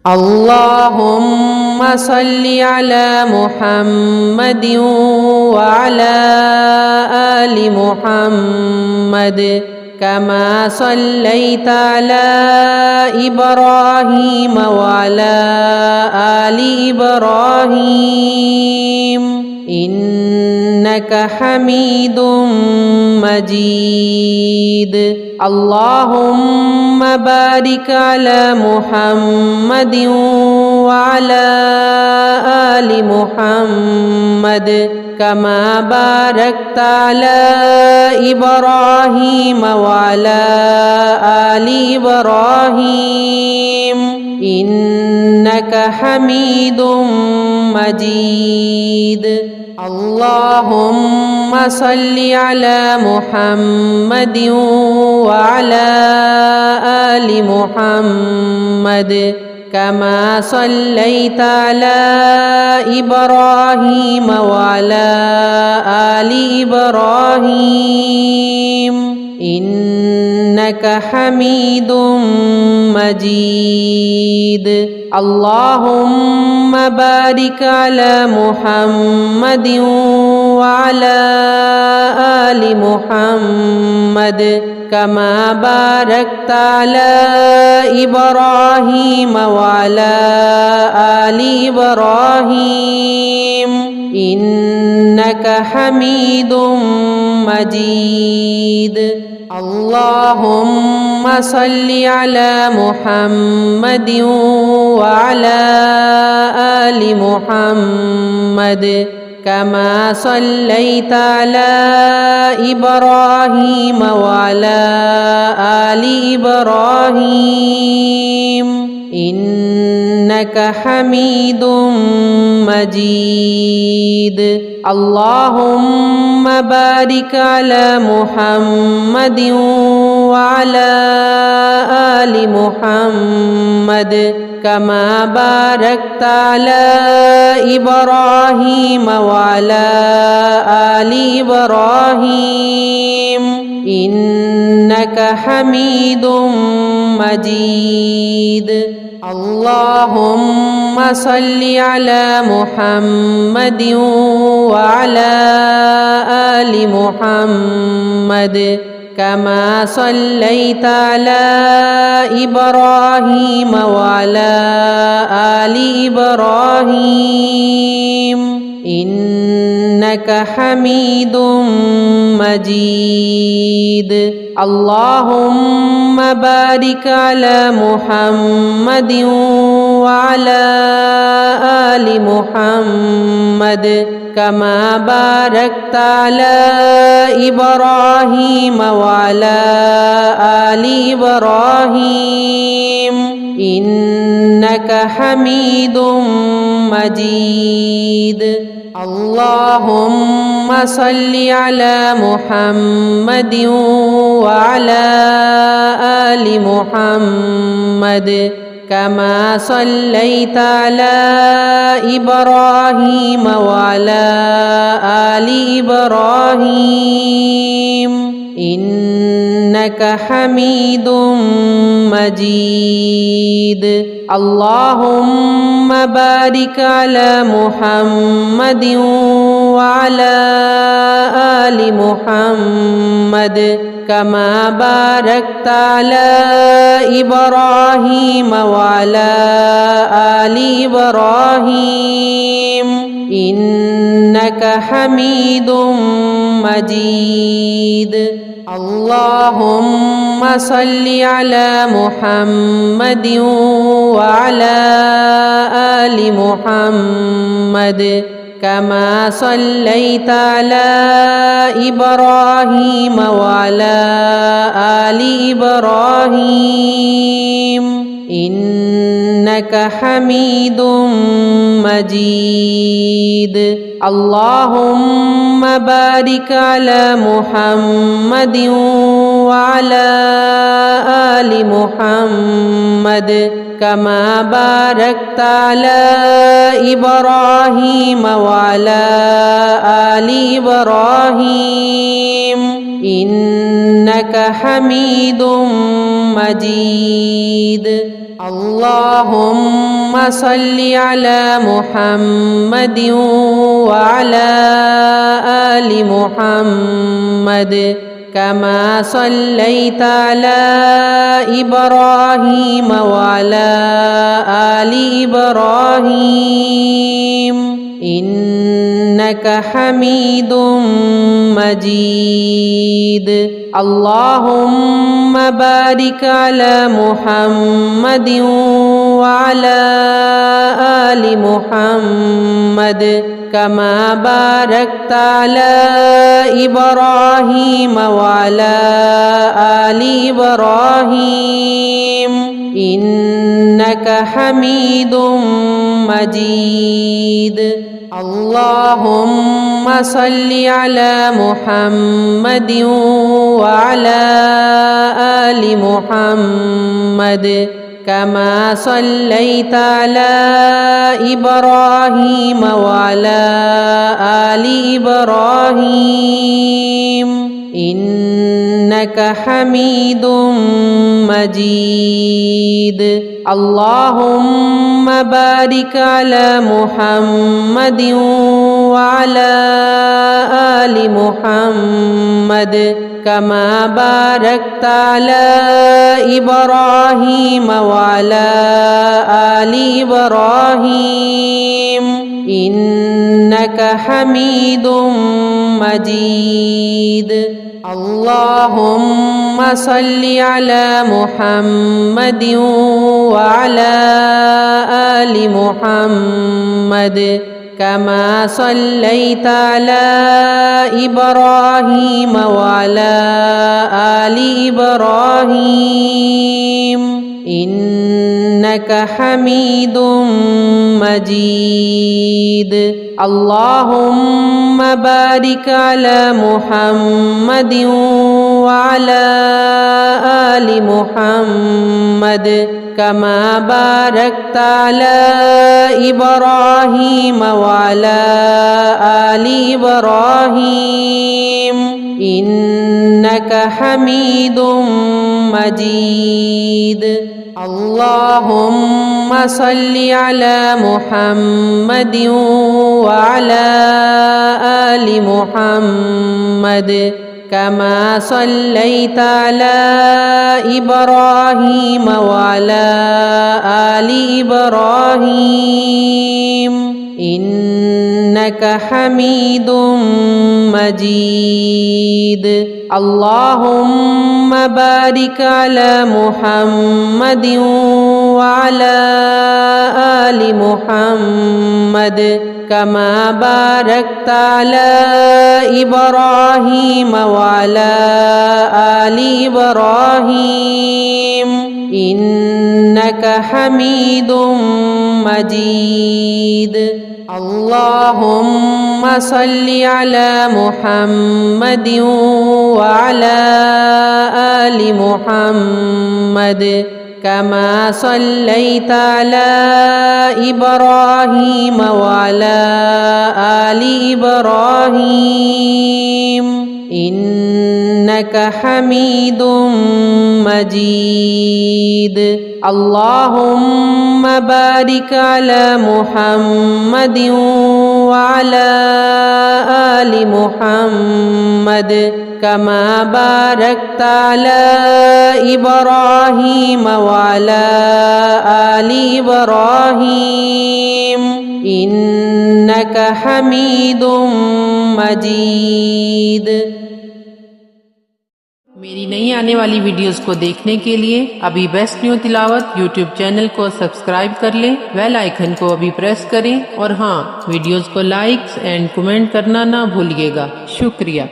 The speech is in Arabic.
اللهم صل على محمد وعلى آل محمد كما صليت على إبراهيم وعلى آل إبراهيم إنك حميد مجيد. اللهم بارك على محمد وعلى آل محمد كما باركت على إبراهيم وعلى آل إبراهيم إنك حميد مجيد. اللهم صل على محمد وعلى آل محمد كما صليت على إبراهيم وعلى آل إبراهيم إنك حميد مجيد. اللهم بارك على محمد وعلى آل محمد كما باركت على إبراهيم وعلى آل إبراهيم إنك حميد مجيد. اللهم صل على محمد وعلى آل محمد كما صليت على إبراهيم وعلى آل إبراهيم إنك حميد مجيد. اللهم بارك على محمد وعلى آل محمد كما باركت على إبراهيم وعلى آل إبراهيم إنك حميد مجيد. اللهم صل على محمد وعلى آل محمد كما صليت على إبراهيم وعلى آل إبراهيم إنك حميد مجيد. اللهم بارك على محمد وعلى آل محمد كما باركت على إبراهيم وعلى آل إبراهيم إنك حميد مجيد. اللهم صل على محمد وعلى آل محمد كما صليت على إبراهيم وعلى آل إبراهيم إنك حميد مجيد. اللهم بارك على محمد وعلى آل محمد كما باركت على إبراهيم وعلى آل إبراهيم إنك حميد مجيد. اللهم صل على محمد وعلى آل محمد كما صليت على إبراهيم وعلى آل إبراهيم إنك حميد مجيد. اللهم بارك على محمد وعلى آل محمد كما باركت على إبراهيم وعلى آل إبراهيم إنك حميد مجيد. اللهم صل على محمد وعلى آل محمد كما صليت على إبراهيم وعلى آل إبراهيم إنك حميد مجيد اللهم بارك على محمد وعلى آل محمد كما باركت على إبراهيم وعلى آل إبراهيم إنك حميد مجيد اللهم صل على محمد وعلى آل محمد كما صليت على إبراهيم وعلى آل إبراهيم إنك حميد مجيد اللهم بارك على محمد وعلى آل محمد كما باركت على إبراهيم وعلى آل إبراهيم إنك حميد مجيد اللهم صل على محمد وعلى آل محمد كما صليت على إبراهيم وعلى آل إبراهيم إنك حميد مجيد اللهم بارك على محمد وعلى آل محمد كما باركت على إبراهيم وعلى آل إبراهيم إنك حميد مجيد اللهم صل على محمد وعلى آل محمد كما صليت على إبراهيم وعلى آل إبراهيم إنك حميد مجيد اللهم بارك على محمد وعلى آل محمد كما باركت على إبراهيم وعلى آل إبراهيم إنك حميد مجيد اللهم صل على محمد وعلى آل محمد كما صليت على إبراهيم وعلى آل إبراهيم إنك حميد مجيد اللهم بارك على محمد وعلى آل محمد كما باركت على إبراهيم وعلى آل إبراهيم إنك حميد مجيد मेरी नई आने वाली वीडियोस को देखने के लिए अभी बेस्ट न्यू तिलावत यूट्यूब चैनल को सब्सक्राइब कर लें, बेल आइकन को अभी प्रेस करें और हाँ, वीडियोस को लाइक एंड कमेंट करना ना भूलिएगा। शुक्रिया।